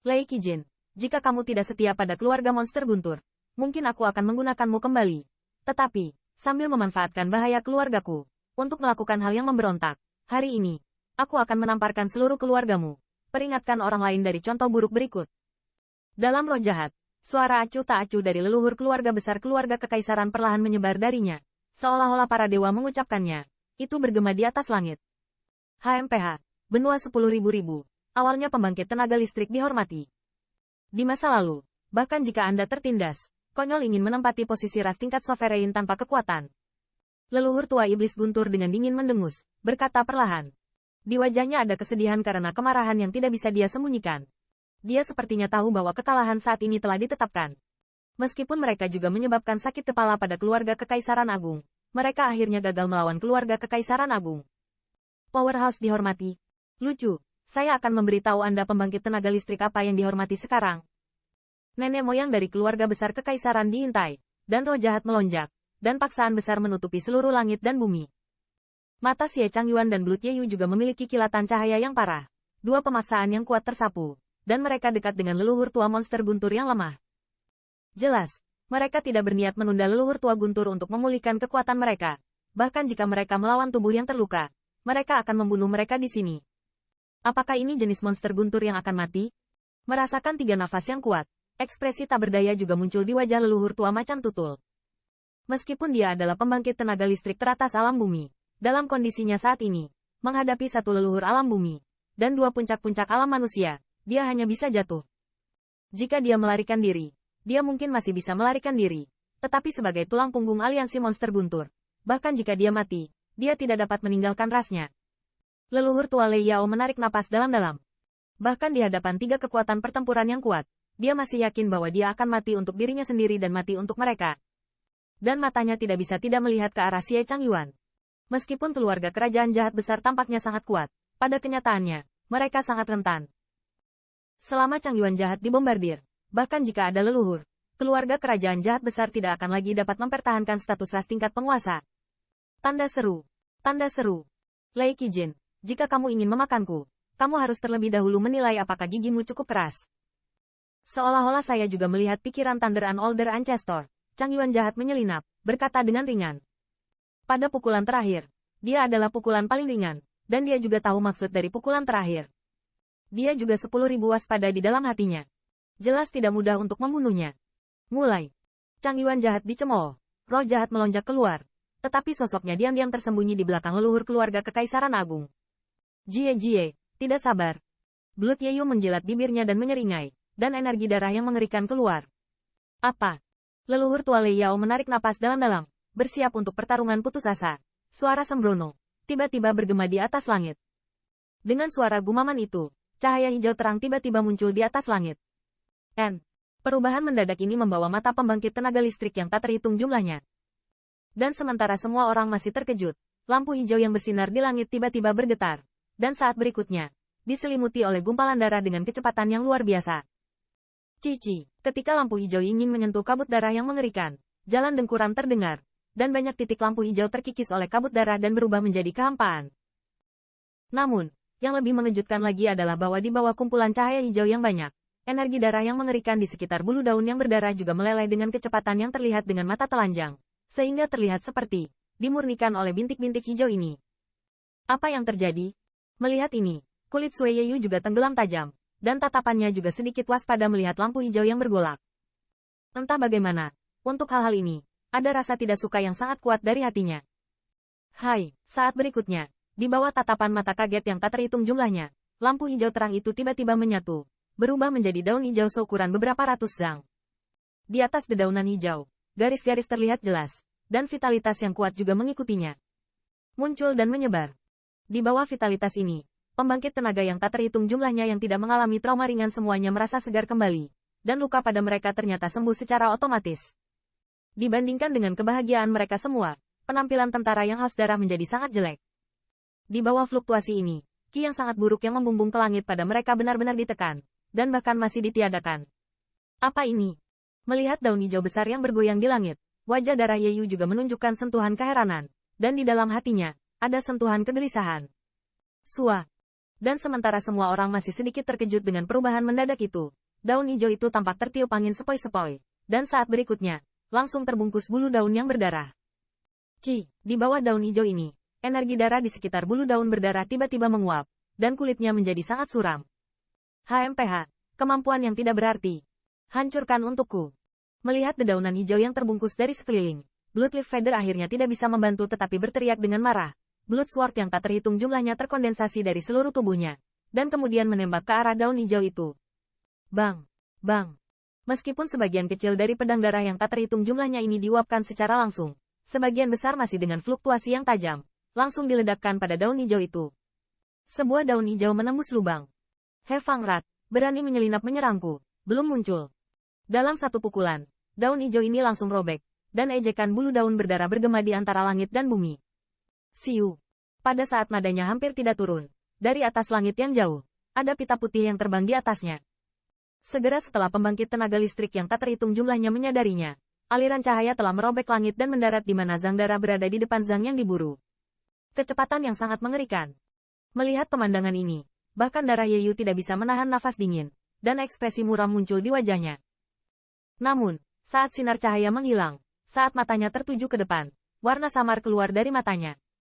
Lei Qijin, jika kamu tidak setia pada keluarga monster guntur, mungkin aku akan menggunakanmu kembali. Tetapi, sambil memanfaatkan bahaya keluargaku, untuk melakukan hal yang memberontak, hari ini, aku akan menamparkan seluruh keluargamu. Peringatkan orang lain dari contoh buruk berikut. Dalam roh jahat, suara acuh tak acuh dari leluhur keluarga besar keluarga kekaisaran perlahan menyebar darinya, seolah-olah para dewa mengucapkannya. Itu bergema di atas langit. HMPH, benua 10.000. Awalnya pembangkit tenaga listrik dihormati. Di masa lalu, bahkan jika Anda tertindas, konyol ingin menempati posisi ras tingkat sovereign tanpa kekuatan. Leluhur tua iblis guntur dengan dingin mendengus, berkata perlahan. Di wajahnya ada kesedihan karena kemarahan yang tidak bisa dia sembunyikan. Dia sepertinya tahu bahwa kekalahan saat ini telah ditetapkan. Meskipun mereka juga menyebabkan sakit kepala pada keluarga Kekaisaran Agung, mereka akhirnya gagal melawan keluarga Kekaisaran Agung. Powerhouse dihormati. Lucu, saya akan memberitahu Anda pembangkit tenaga listrik apa yang dihormati sekarang. Nenek moyang dari keluarga besar Kekaisaran diintai, dan roh jahat melonjak, dan paksaan besar menutupi seluruh langit dan bumi. Mata Xie Changyuan dan Blood Yeyu juga memiliki kilatan cahaya yang parah. Dua pemaksaan yang kuat tersapu, dan mereka dekat dengan leluhur tua monster guntur yang lemah. Jelas, mereka tidak berniat menunda leluhur tua guntur untuk memulihkan kekuatan mereka. Bahkan jika mereka melawan tubuh yang terluka, mereka akan membunuh mereka di sini. Apakah ini jenis monster guntur yang akan mati? Merasakan 3 nafas yang kuat, ekspresi tak berdaya juga muncul di wajah leluhur tua macan tutul. Meskipun dia adalah pembangkit tenaga listrik teratas alam bumi, dalam kondisinya saat ini, menghadapi satu leluhur alam bumi, dan 2 puncak-puncak alam manusia, dia hanya bisa jatuh. Jika dia melarikan diri, dia mungkin masih bisa melarikan diri, tetapi sebagai tulang punggung aliansi monster guntur, bahkan jika dia mati, dia tidak dapat meninggalkan rasnya. Leluhur tua Lei Yao menarik napas dalam-dalam. Bahkan di hadapan 3 kekuatan pertempuran yang kuat, dia masih yakin bahwa dia akan mati untuk dirinya sendiri dan mati untuk mereka. Dan matanya tidak bisa tidak melihat ke arah Xie Changyuan. Meskipun keluarga kerajaan jahat besar tampaknya sangat kuat, pada kenyataannya, mereka sangat rentan. Selama Changyuan jahat dibombardir, bahkan jika ada leluhur, keluarga kerajaan jahat besar tidak akan lagi dapat mempertahankan status ras tingkat penguasa. Tanda seru. Tanda seru. Lei Qijin, jika kamu ingin memakanku, kamu harus terlebih dahulu menilai apakah gigimu cukup keras. Seolah-olah saya juga melihat pikiran Thunder and Older Ancestor. Changyuan jahat menyelinap, berkata dengan ringan. Pada pukulan terakhir, dia adalah pukulan paling ringan, dan dia juga tahu maksud dari pukulan terakhir. Dia juga 10.000 waspada di dalam hatinya. Jelas tidak mudah untuk membunuhnya. Mulai. Changyuan jahat dicemooh, roh jahat melonjak keluar, tetapi sosoknya diam-diam tersembunyi di belakang leluhur keluarga Kekaisaran Agung. Jie, tidak sabar. Blood Yeyu menjilat bibirnya dan menyeringai, dan energi darah yang mengerikan keluar. Apa? Leluhur tua Lei Yao menarik napas dalam-dalam, bersiap untuk pertarungan putus asa. Suara sembrono tiba-tiba bergema di atas langit. Dengan suara gumaman itu, cahaya hijau terang tiba-tiba muncul di atas langit. Perubahan mendadak ini membawa mata pembangkit tenaga listrik yang tak terhitung jumlahnya. Dan sementara semua orang masih terkejut, lampu hijau yang bersinar di langit tiba-tiba bergetar. Dan saat berikutnya, diselimuti oleh gumpalan darah dengan kecepatan yang luar biasa. Cici, ketika lampu hijau ingin menyentuh kabut darah yang mengerikan, jalan dengkuran terdengar, dan banyak titik lampu hijau terkikis oleh kabut darah dan berubah menjadi kehampaan. Namun, yang lebih mengejutkan lagi adalah bahwa di bawah kumpulan cahaya hijau yang banyak, energi darah yang mengerikan di sekitar bulu daun yang berdarah juga meleleh dengan kecepatan yang terlihat dengan mata telanjang, sehingga terlihat seperti dimurnikan oleh bintik-bintik hijau ini. Apa yang terjadi? Melihat ini, kulit Sui Yeyu juga tenggelam tajam, dan tatapannya juga sedikit waspada melihat lampu hijau yang bergolak. Entah bagaimana, untuk hal-hal ini, ada rasa tidak suka yang sangat kuat dari hatinya. Saat berikutnya, di bawah tatapan mata kaget yang tak terhitung jumlahnya, lampu hijau terang itu tiba-tiba menyatu, berubah menjadi daun hijau seukuran beberapa ratus zang. Di atas dedaunan hijau, garis-garis terlihat jelas, dan vitalitas yang kuat juga mengikutinya. Muncul dan menyebar. Di bawah vitalitas ini, pembangkit tenaga yang tak terhitung jumlahnya yang tidak mengalami trauma ringan semuanya merasa segar kembali, dan luka pada mereka ternyata sembuh secara otomatis. Dibandingkan dengan kebahagiaan mereka semua, penampilan tentara yang haus darah menjadi sangat jelek. Di bawah fluktuasi ini, ki yang sangat buruk yang membumbung ke langit pada mereka benar-benar ditekan, dan bahkan masih ditiadakan. Apa ini? Melihat daun hijau besar yang bergoyang di langit, wajah darah Yeyu juga menunjukkan sentuhan keheranan, dan di dalam hatinya, ada sentuhan kegelisahan. Dan sementara semua orang masih sedikit terkejut dengan perubahan mendadak itu, daun hijau itu tampak tertiup angin sepoi-sepoi, dan saat berikutnya, langsung terbungkus bulu daun yang berdarah. Di bawah daun hijau ini, energi darah di sekitar bulu daun berdarah tiba-tiba menguap, dan kulitnya menjadi sangat suram. HMPH, kemampuan yang tidak berarti. Hancurkan untukku. Melihat dedaunan hijau yang terbungkus dari sekeliling, Bloodleaf Feather akhirnya tidak bisa membantu tetapi berteriak dengan marah. Blood Sword yang tak terhitung jumlahnya terkondensasi dari seluruh tubuhnya, dan kemudian menembak ke arah daun hijau itu. Bang! Bang! Meskipun sebagian kecil dari pedang darah yang tak terhitung jumlahnya ini diuapkan secara langsung, sebagian besar masih dengan fluktuasi yang tajam, langsung diledakkan pada daun hijau itu. Sebuah daun hijau menembus lubang. Hevang Rat, berani menyelinap menyerangku, belum muncul. Dalam satu pukulan, daun hijau ini langsung robek, dan ejekan bulu daun berdarah bergema di antara langit dan bumi. Siu. Pada saat nadanya hampir tidak turun, dari atas langit yang jauh, ada pita putih yang terbang di atasnya. Segera setelah pembangkit tenaga listrik yang tak terhitung jumlahnya menyadarinya, aliran cahaya telah merobek langit dan mendarat di mana Zhang Dara berada di depan Zhang yang diburu. Kecepatan yang sangat mengerikan. Melihat pemandangan ini, bahkan darah Yeyu tidak bisa menahan nafas dingin, dan ekspresi muram muncul di wajahnya. Namun, saat sinar cahaya menghilang, saat matanya tertuju ke depan, warna samar keluar dari matanya.